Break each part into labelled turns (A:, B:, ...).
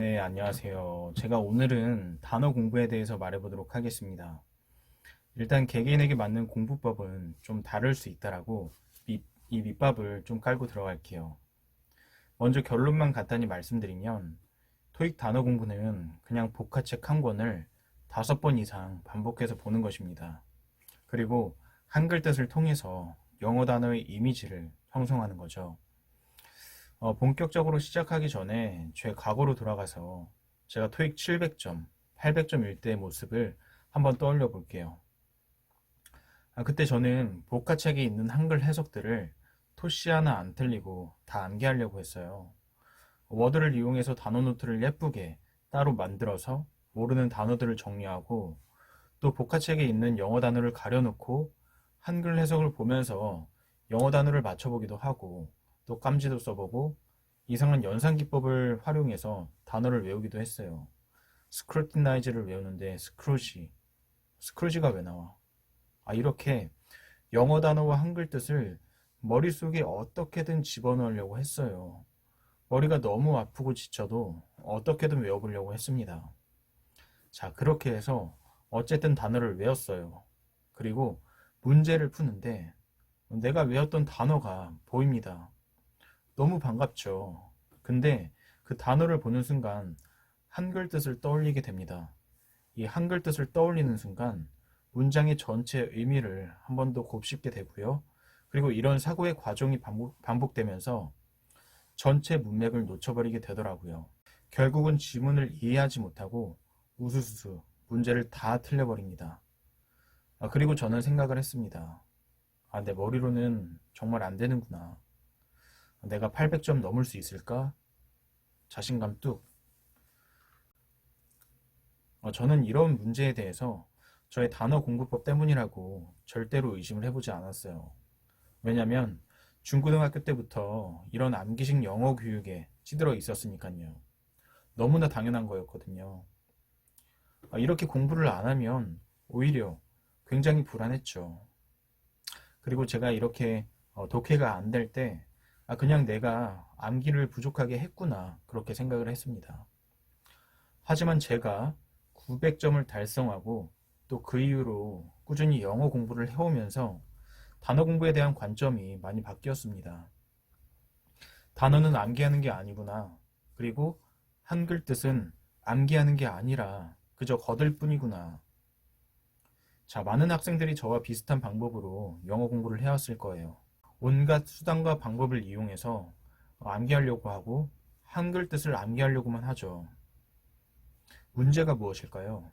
A: 네, 안녕하세요. 제가 오늘은 단어 공부에 대해서 말해보도록 하겠습니다. 일단 개개인에게 맞는 공부법은 좀 다를 수 있다라고 이 밑밥을 좀 깔고 들어갈게요. 먼저 결론만 간단히 말씀드리면 토익 단어 공부는 그냥 복화책 한 권을 5번 이상 반복해서 보는 것입니다. 그리고 한글 뜻을 통해서 영어 단어의 이미지를 형성하는 거죠. 본격적으로 시작하기 전에 제 과거로 돌아가서 제가 토익 700점, 800점일 때의 모습을 한번 떠올려 볼게요. 그때 저는 복화책에 있는 한글 해석들을 토씨 하나 안 틀리고 다 암기하려고 했어요. 워드를 이용해서 단어 노트를 예쁘게 따로 만들어서 모르는 단어들을 정리하고 또 복화책에 있는 영어 단어를 가려놓고 한글 해석을 보면서 영어 단어를 맞춰보기도 하고 또 깜지도 써보고 이상한 연상 기법을 활용해서 단어를 외우기도 했어요. 스크루티나이즈를 외우는데 스크루지가 왜 나와? 이렇게 영어 단어와 한글 뜻을 머릿속에 어떻게든 집어넣으려고 했어요. 머리가 너무 아프고 지쳐도 어떻게든 외워보려고 했습니다. 자, 그렇게 해서 어쨌든 단어를 외웠어요. 그리고 문제를 푸는데 내가 외웠던 단어가 보입니다. 너무 반갑죠. 근데 그 단어를 보는 순간 한글 뜻을 떠올리게 됩니다. 이 한글 뜻을 떠올리는 순간 문장의 전체 의미를 한 번 더 곱씹게 되고요. 그리고 이런 사고의 과정이 반복되면서 전체 문맥을 놓쳐버리게 되더라고요. 결국은 지문을 이해하지 못하고 우수수수 문제를 다 틀려버립니다. 그리고 저는 생각을 했습니다. 내 머리로는 정말 안 되는구나. 내가 800점 넘을 수 있을까? 자신감 뚝. 저는 이런 문제에 대해서 저의 단어 공부법 때문이라고 절대로 의심을 해보지 않았어요. 왜냐면 중고등학교 때부터 이런 암기식 영어 교육에 찌들어 있었으니까요. 너무나 당연한 거였거든요. 이렇게 공부를 안 하면 오히려 굉장히 불안했죠. 그리고 제가 이렇게 독해가 안 될 때 그냥 내가 암기를 부족하게 했구나 그렇게 생각을 했습니다. 하지만 제가 900점을 달성하고 또 그 이후로 꾸준히 영어 공부를 해오면서 단어 공부에 대한 관점이 많이 바뀌었습니다. 단어는 암기하는 게 아니구나. 그리고 한글 뜻은 암기하는 게 아니라 그저 거들 뿐이구나. 자, 많은 학생들이 저와 비슷한 방법으로 영어 공부를 해왔을 거예요. 온갖 수단과 방법을 이용해서 암기하려고 하고 한글 뜻을 암기하려고만 하죠. 문제가 무엇일까요?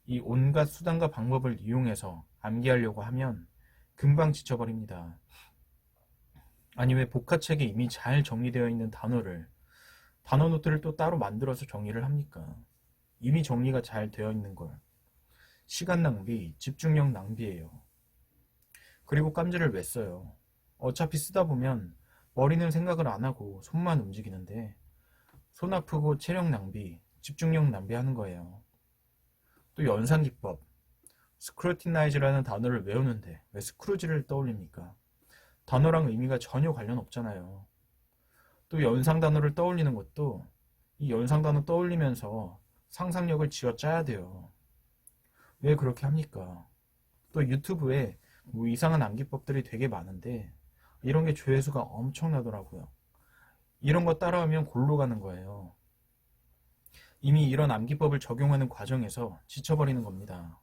A: 이 온갖 수단과 방법을 이용해서 암기하려고 하면 금방 지쳐버립니다. 아니 왜 복화책에 이미 잘 정리되어 있는 단어 노트를 또 따로 만들어서 정리를 합니까? 이미 정리가 잘 되어 있는 걸. 시간 낭비, 집중력 낭비예요. 그리고 깜지를 왜 써요? 어차피 쓰다 보면 머리는 생각을 안 하고 손만 움직이는데 손 아프고 체력 낭비, 집중력 낭비하는 거예요. 또 연상기법, 스크루티나이즈라는 단어를 외우는데 왜 스크루지를 떠올립니까? 단어랑 의미가 전혀 관련 없잖아요. 또 연상 단어를 떠올리는 것도 이 연상 단어 떠올리면서 상상력을 쥐어 짜야 돼요. 왜 그렇게 합니까? 또 유튜브에 뭐 이상한 암기법들이 되게 많은데 이런 게 조회수가 엄청나더라고요. 이런 거 따라하면 골로 가는 거예요. 이미 이런 암기법을 적용하는 과정에서 지쳐버리는 겁니다.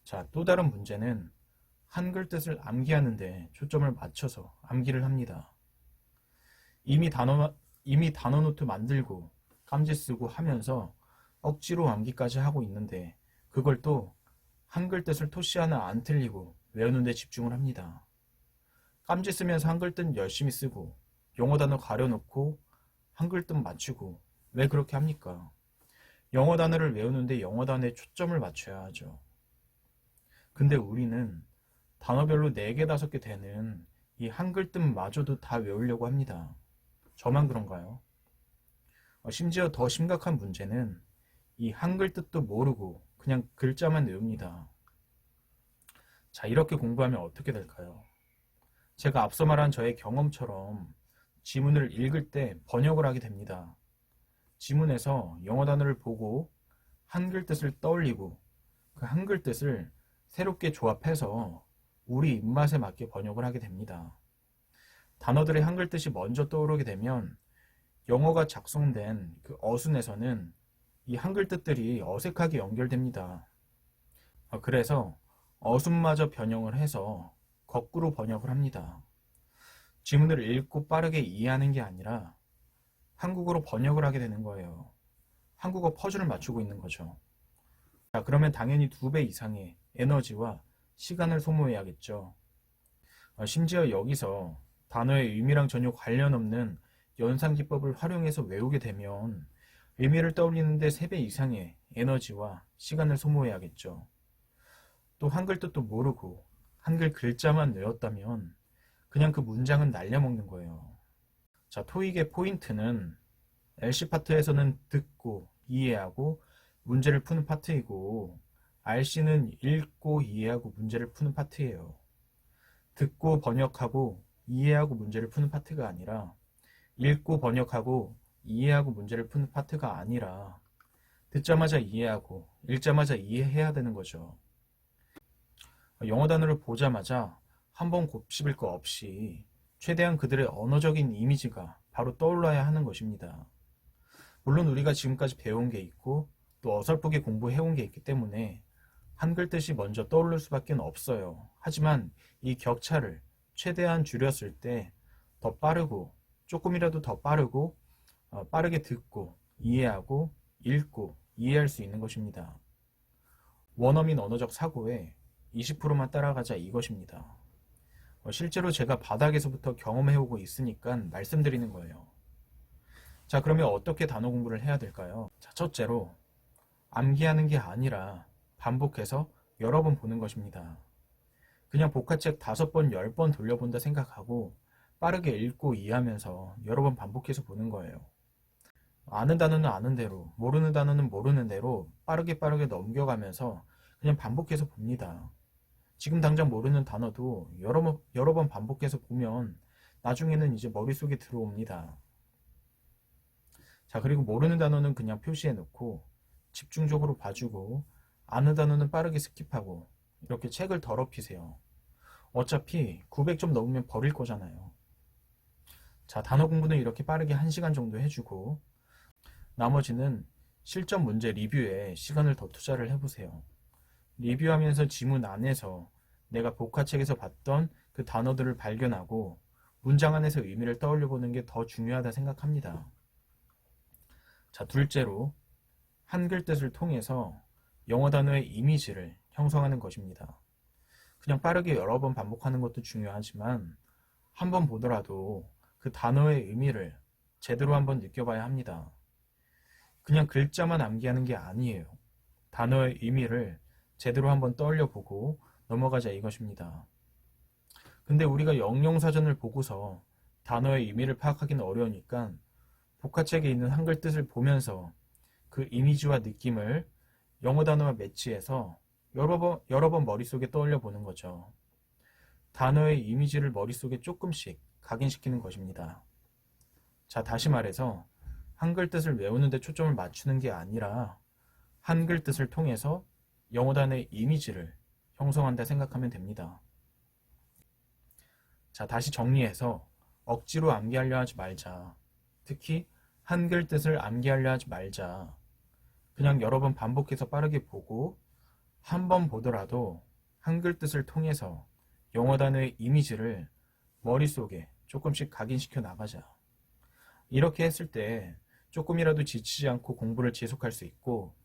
A: 자, 또 다른 문제는 한글 뜻을 암기하는데 초점을 맞춰서 암기를 합니다. 이미 단어 노트 만들고 깜지 쓰고 하면서 억지로 암기까지 하고 있는데 그걸 또 한글 뜻을 토시 하나 안 틀리고 외우는데 집중을 합니다. 깜지 쓰면서 한글 뜻 열심히 쓰고 영어 단어 가려놓고 한글 뜻 맞추고 왜 그렇게 합니까? 영어 단어를 외우는데 영어 단어에 초점을 맞춰야 하죠. 근데 우리는 단어별로 4개, 5개 되는 이 한글 뜻마저도 다 외우려고 합니다. 저만 그런가요? 심지어 더 심각한 문제는 이 한글 뜻도 모르고 그냥 글자만 외웁니다. 자, 이렇게 공부하면 어떻게 될까요? 제가 앞서 말한 저의 경험처럼 지문을 읽을 때 번역을 하게 됩니다. 지문에서 영어 단어를 보고 한글 뜻을 떠올리고 그 한글 뜻을 새롭게 조합해서 우리 입맛에 맞게 번역을 하게 됩니다. 단어들의 한글 뜻이 먼저 떠오르게 되면 영어가 작성된 그 어순에서는 이 한글 뜻들이 어색하게 연결됩니다. 그래서 어순마저 변형을 해서 거꾸로 번역을 합니다. 지문을 읽고 빠르게 이해하는 게 아니라 한국어로 번역을 하게 되는 거예요. 한국어 퍼즐을 맞추고 있는 거죠. 자, 그러면 당연히 2배 이상의 에너지와 시간을 소모해야겠죠. 심지어 여기서 단어의 의미랑 전혀 관련 없는 연상기법을 활용해서 외우게 되면 의미를 떠올리는데 3배 이상의 에너지와 시간을 소모해야겠죠. 또 한글 뜻도 모르고 한글 글자만 외웠다면 그냥 그 문장은 날려먹는 거예요. 자, 토익의 포인트는 LC 파트에서는 듣고 이해하고 문제를 푸는 파트이고 RC는 읽고 이해하고 문제를 푸는 파트예요. 듣고 번역하고 이해하고 문제를 푸는 파트가 아니라 읽고 번역하고 이해하고 문제를 푸는 파트가 아니라 듣자마자 이해하고 읽자마자 이해해야 되는 거죠. 영어 단어를 보자마자 한번 곱씹을 거 없이 최대한 그들의 언어적인 이미지가 바로 떠올라야 하는 것입니다. 물론 우리가 지금까지 배운 게 있고 또 어설프게 공부해온 게 있기 때문에 한글 뜻이 먼저 떠오를 수밖에 없어요. 하지만 이 격차를 최대한 줄였을 때 더 빠르고 조금이라도 더 빠르고 빠르게 듣고 이해하고 읽고 이해할 수 있는 것입니다. 원어민 언어적 사고에 20%만 따라가자 이것입니다. 실제로 제가 바닥에서부터 경험해오고 있으니까 말씀드리는 거예요. 자, 그러면 어떻게 단어 공부를 해야 될까요? 자, 첫째로 암기하는 게 아니라 반복해서 여러 번 보는 것입니다. 그냥 복화책 5번, 10번 돌려본다 생각하고 빠르게 읽고 이해하면서 여러 번 반복해서 보는 거예요. 아는 단어는 아는 대로, 모르는 단어는 모르는 대로 빠르게 넘겨가면서 그냥 반복해서 봅니다. 지금 당장 모르는 단어도 여러 번 반복해서 보면 나중에는 이제 머릿속에 들어옵니다. 자, 그리고 모르는 단어는 그냥 표시해 놓고 집중적으로 봐주고 아는 단어는 빠르게 스킵하고 이렇게 책을 더럽히세요. 어차피 900점 넘으면 버릴 거잖아요. 자, 단어 공부는 이렇게 빠르게 1시간 정도 해주고 나머지는 실전 문제 리뷰에 시간을 더 투자를 해보세요. 리뷰하면서 지문 안에서 내가 복화책에서 봤던 그 단어들을 발견하고 문장 안에서 의미를 떠올려 보는 게 더 중요하다 생각합니다. 자, 둘째로 한글 뜻을 통해서 영어 단어의 이미지를 형성하는 것입니다. 그냥 빠르게 여러 번 반복하는 것도 중요하지만 한 번 보더라도 그 단어의 의미를 제대로 한번 느껴봐야 합니다. 그냥 글자만 암기하는 게 아니에요. 단어의 의미를 제대로 한번 떠올려보고 넘어가자 이것입니다. 근데 우리가 영영사전을 보고서 단어의 의미를 파악하기는 어려우니까 복화책에 있는 한글 뜻을 보면서 그 이미지와 느낌을 영어 단어와 매치해서 여러 번 머릿속에 떠올려 보는 거죠. 단어의 이미지를 머릿속에 조금씩 각인시키는 것입니다. 자, 다시 말해서 한글 뜻을 외우는 데 초점을 맞추는 게 아니라 한글 뜻을 통해서 영어 단어의 이미지를 형성한다 생각하면 됩니다. 자, 다시 정리해서 억지로 암기하려 하지 말자. 특히 한글 뜻을 암기하려 하지 말자. 그냥 여러 번 반복해서 빠르게 보고 한 번 보더라도 한글 뜻을 통해서 영어 단어의 이미지를 머릿속에 조금씩 각인시켜 나가자. 이렇게 했을 때 조금이라도 지치지 않고 공부를 지속할 수 있고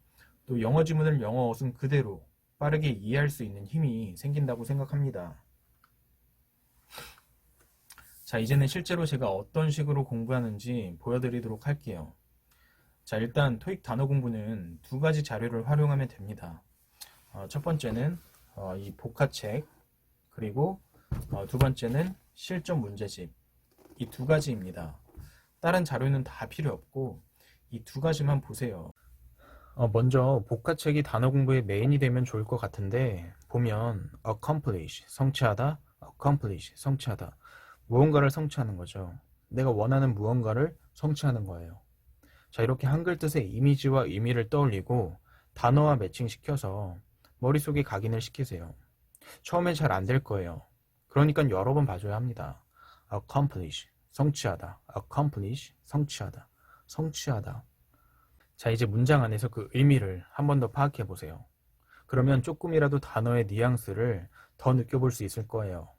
A: 또 영어 지문을 영어 어순 그대로 빠르게 이해할 수 있는 힘이 생긴다고 생각합니다. 자, 이제는 실제로 제가 어떤 식으로 공부하는지 보여드리도록 할게요. 자, 일단 토익 단어 공부는 2가지 자료를 활용하면 됩니다. 첫 번째는 이 복화책, 그리고 2번째는 실전 문제집. 이 2가지입니다. 다른 자료는 다 필요 없고 이 2가지만 보세요. 먼저 복화책이 단어 공부의 메인이 되면 좋을 것 같은데 보면 accomplish, 성취하다, accomplish, 성취하다. 무언가를 성취하는 거죠. 내가 원하는 무언가를 성취하는 거예요. 자, 이렇게 한글 뜻의 이미지와 의미를 떠올리고 단어와 매칭시켜서 머릿속에 각인을 시키세요. 처음엔 잘 안 될 거예요. 그러니까 여러 번 봐줘야 합니다. accomplish, 성취하다. accomplish, 성취하다. 성취하다. 자, 이제 문장 안에서 그 의미를 한 번 더 파악해 보세요. 그러면 조금이라도 단어의 뉘앙스를 더 느껴볼 수 있을 거예요.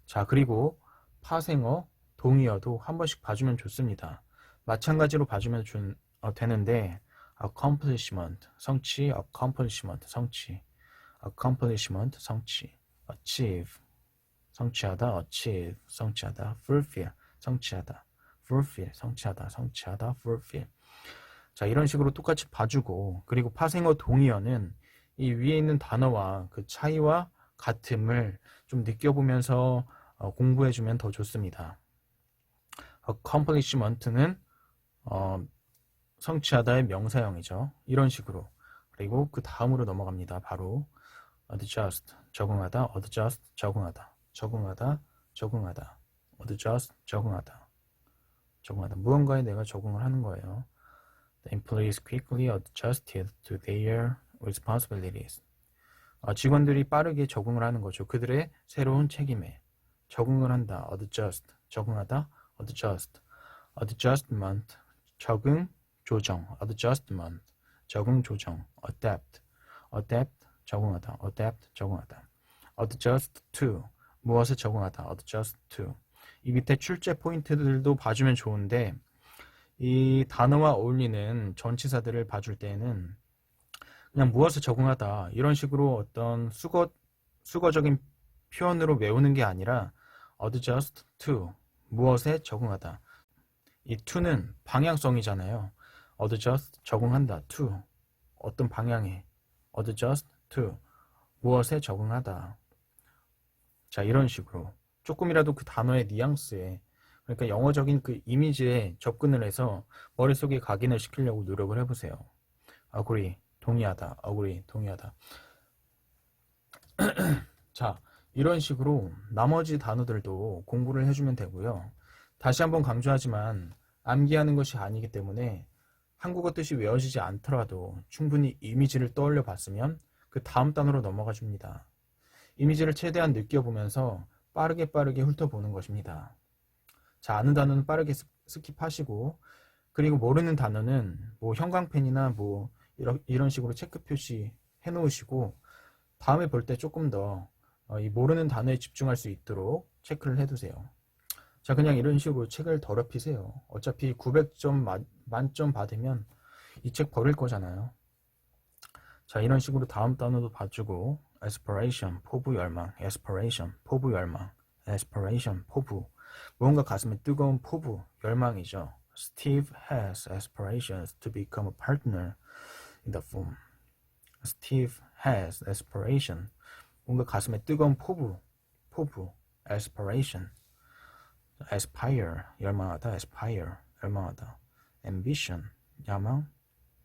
A: 자, 그리고 파생어, 동의어도 한 번씩 봐주면 좋습니다. 마찬가지로 봐주면 되는데 accomplishment, 성취, accomplishment, 성취, accomplishment, 성취, achieve, 성취하다, achieve, 성취하다, fulfill, 성취하다, fulfill, 성취하다, 성취하다, fulfill. 자, 이런 식으로 똑같이 봐주고, 그리고 파생어 동의어는 이 위에 있는 단어와 그 차이와 같음을 좀 느껴보면서 공부해주면 더 좋습니다. accomplishment는 성취하다의 명사형이죠. 이런 식으로. 그리고 그 다음으로 넘어갑니다. 바로 adjust, 적응하다, adjust, 적응하다, 적응하다, 적응하다, adjust, 적응하다, 적응하다. 무언가에 내가 적응을 하는 거예요. The employees quickly adjusted to their responsibilities. 직원들이 빠르게 적응을 하는 거죠. 그들의 새로운 책임에 적응을 한다. adjust, 적응하다, adjust, adjustment, 적응, 조정, adjustment, 적응, 조정, adapt, adapt, 적응하다, adapt, 적응하다, adjust to, 무엇에 적응하다, adjust to. 이 밑에 출제 포인트들도 봐주면 좋은데 이 단어와 어울리는 전치사들을 봐줄 때에는 그냥 무엇에 적응하다 이런 식으로 어떤 수거적인 표현으로 외우는 게 아니라 adjust to, 무엇에 적응하다. 이 to는 방향성이잖아요. adjust, 적응한다. to, 어떤 방향에. adjust to, 무엇에 적응하다. 자, 이런 식으로 조금이라도 그 단어의 뉘앙스에, 그러니까 영어적인 그 이미지에 접근을 해서 머릿속에 각인을 시키려고 노력을 해보세요. agree, 동의하다. agree, 동의하다. 자, 이런 식으로 나머지 단어들도 공부를 해주면 되고요. 다시 한번 강조하지만 암기하는 것이 아니기 때문에 한국어 뜻이 외워지지 않더라도 충분히 이미지를 떠올려 봤으면 그 다음 단어로 넘어가 줍니다. 이미지를 최대한 느껴보면서 빠르게 훑어보는 것입니다. 자, 아는 단어는 빠르게 스킵하시고, 그리고 모르는 단어는 뭐 형광펜이나 뭐 이런 식으로 체크 표시 해놓으시고 다음에 볼 때 조금 더 이 모르는 단어에 집중할 수 있도록 체크를 해두세요. 자, 그냥 이런 식으로 책을 더럽히세요. 어차피 900점 만점 받으면 이 책 버릴 거잖아요. 자, 이런 식으로 다음 단어도 봐주고 aspiration, 포부 열망, aspiration, 포부 열망, aspiration, 포부, 무언가 가슴에 뜨거운 포부, 열망이죠. Steve has aspirations to become a partner in the firm. Steve has aspiration, 뭔가 가슴에 뜨거운 포부, aspiration, aspire, 열망하다, aspire, 열망하다, ambition, 야망,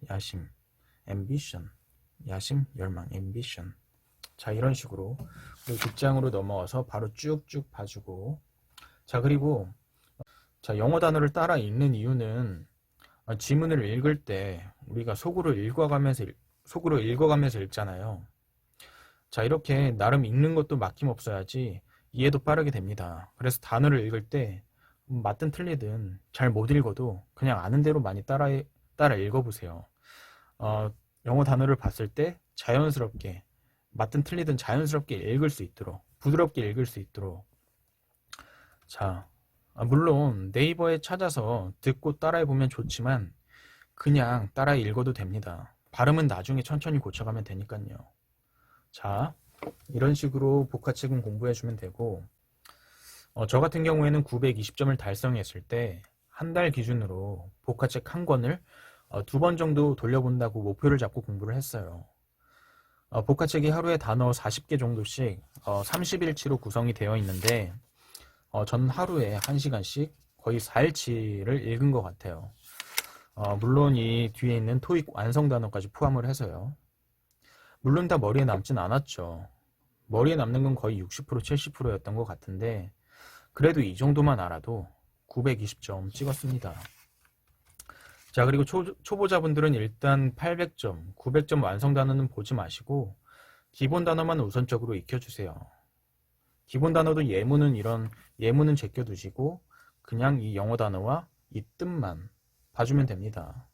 A: 야심, ambition, 야심, 열망, ambition. 자, 이런 식으로 그리고 뒷장으로 넘어와서 바로 쭉쭉 봐주고, 자, 그리고 자, 영어 단어를 따라 읽는 이유는 지문을 읽을 때 우리가 속으로 읽어가면서 읽잖아요. 자, 이렇게 나름 읽는 것도 막힘없어야지 이해도 빠르게 됩니다. 그래서 단어를 읽을 때 맞든 틀리든 잘 못 읽어도 그냥 아는 대로 많이 따라 읽어보세요. 영어 단어를 봤을 때 자연스럽게 맞든 틀리든 자연스럽게 읽을 수 있도록, 부드럽게 읽을 수 있도록. 자, 물론 네이버에 찾아서 듣고 따라해보면 좋지만 그냥 따라 읽어도 됩니다. 발음은 나중에 천천히 고쳐가면 되니까요. 자, 이런 식으로 복화책은 공부해주면 되고, 저 같은 경우에는 920점을 달성했을 때 한 달 기준으로 복화책 한 권을 2번 정도 돌려본다고 목표를 잡고 공부를 했어요. 복화책이 하루에 단어 40개 정도씩 30일치로 구성이 되어 있는데 전 하루에 1시간씩 거의 4일치를 읽은 것 같아요. 물론 이 뒤에 있는 토익 완성 단어까지 포함을 해서요. 물론 다 머리에 남진 않았죠. 머리에 남는 건 거의 60%, 70%였던 것 같은데 그래도 이 정도만 알아도 920점 찍었습니다. 자, 그리고 초보자분들은 일단 800점, 900점 완성 단어는 보지 마시고 기본 단어만 우선적으로 익혀주세요. 기본 단어도 예문은 제껴두시고 그냥 이 영어 단어와 이 뜻만 봐주면 됩니다.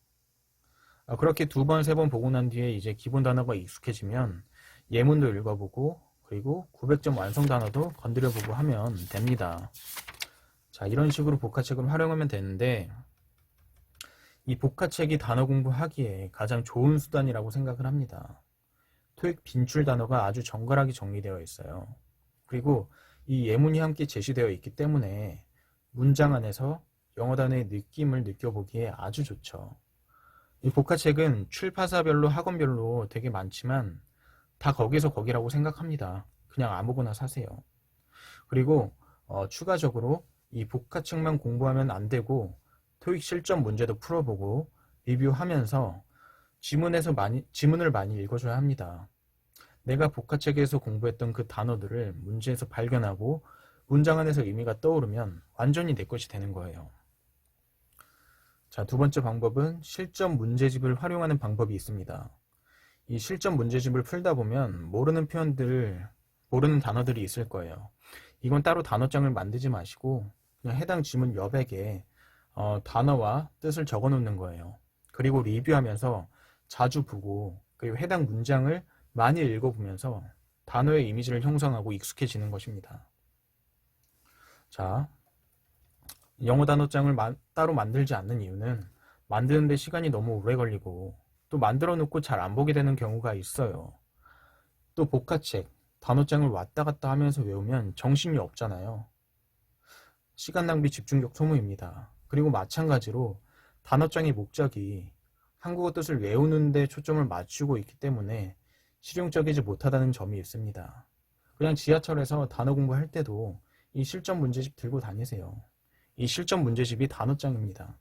A: 그렇게 두 번, 세 번 보고 난 뒤에 이제 기본 단어가 익숙해지면 예문도 읽어보고 그리고 900점 완성 단어도 건드려보고 하면 됩니다. 자, 이런 식으로 복화책을 활용하면 되는데 이 복화책이 단어 공부하기에 가장 좋은 수단이라고 생각을 합니다. 토익 빈출 단어가 아주 정갈하게 정리되어 있어요. 그리고 이 예문이 함께 제시되어 있기 때문에 문장 안에서 영어 단어의 느낌을 느껴보기에 아주 좋죠. 이 복화책은 출판사별로 학원별로 되게 많지만 다 거기서 거기라고 생각합니다. 그냥 아무거나 사세요. 그리고 추가적으로 이 복화책만 공부하면 안 되고 토익 실전 문제도 풀어보고 리뷰하면서 지문을 많이 읽어줘야 합니다. 내가 복화책에서 공부했던 그 단어들을 문제에서 발견하고 문장 안에서 의미가 떠오르면 완전히 내 것이 되는 거예요. 자, 두 번째 방법은 실전 문제집을 활용하는 방법이 있습니다. 이 실전 문제집을 풀다 보면 모르는 단어들이 있을 거예요. 이건 따로 단어장을 만들지 마시고 그냥 해당 지문 여백에 단어와 뜻을 적어 놓는 거예요. 그리고 리뷰하면서 자주 보고 그리고 해당 문장을 많이 읽어보면서 단어의 이미지를 형성하고 익숙해지는 것입니다. 자, 영어 단어장을 따로 만들지 않는 이유는 만드는데 시간이 너무 오래 걸리고 또 만들어 놓고 잘 안 보게 되는 경우가 있어요. 또 복화책, 단어장을 왔다 갔다 하면서 외우면 정신이 없잖아요. 시간 낭비, 집중력 소모입니다. 그리고 마찬가지로 단어장의 목적이 한국어 뜻을 외우는 데 초점을 맞추고 있기 때문에 실용적이지 못하다는 점이 있습니다. 그냥 지하철에서 단어 공부할 때도 이 실전 문제집 들고 다니세요. 이 실전 문제집이 단어장입니다.